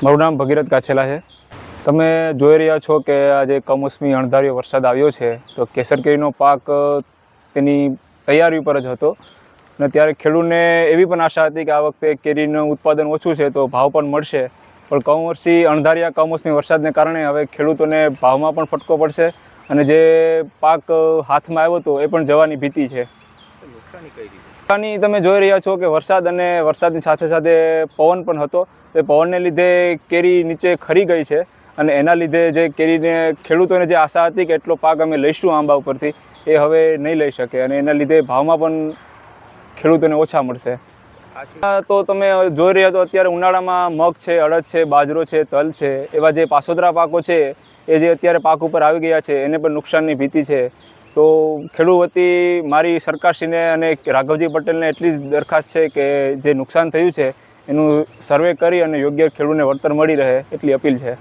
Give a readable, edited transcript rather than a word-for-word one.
મારું નામ ભગીરથ કાછેલા છે। તમે જોઈ રહ્યા છો કે આજે કમોસમી અણધાર્યો વરસાદ આવ્યો છે તો કેસર કેરીનો પાક તેની તૈયારી ઉપર જ હતો અને ત્યારે ખેડૂતને એવી પણ આશા હતી કે આ વખતે કેરીનું ઉત્પાદન ઓછું છે તો ભાવ પણ મળશે, પણ કમોસમી વરસાદને કારણે હવે ખેડૂતોને ભાવમાં પણ ફટકો પડશે અને જે પાક હાથમાં આવ્યો હતો એ પણ જવાની ભીતિ છે। નુકસાની તમે જોઈ રહ્યા છો કે વરસાદ અને વરસાદની સાથે સાથે પવન પણ હતો। એ પવનને લીધે કેરી નીચે ખરી ગઈ છે અને એના લીધે જે કેરીને ખેડૂતોને જે આશા હતી કે એટલો પાક અમે લઈશું આંબા ઉપરથી એ હવે નહીં લઈ શકે અને એના લીધે ભાવમાં પણ ખેડૂતોને ઓછા મળશે। તો તમે જોઈ રહ્યા તો અત્યારે ઉનાળામાં મગ છે, અડદ છે, બાજરો છે, તલ છે, એવા જે પાસોદરા પાકો છે એ જે અત્યારે પાક ઉપર આવી ગયા છે એને પણ નુકસાનની ભીતિ છે। તો ખેડૂત વતી મારી સરકારશ્રીને અને રાઘવજી પટેલને એટલી જ દરખાસ્ત છે કે જે નુકસાન થયું છે એનું સર્વે કરી અને યોગ્ય ખેડૂતને વળતર મળી રહે એટલી અપીલ છે।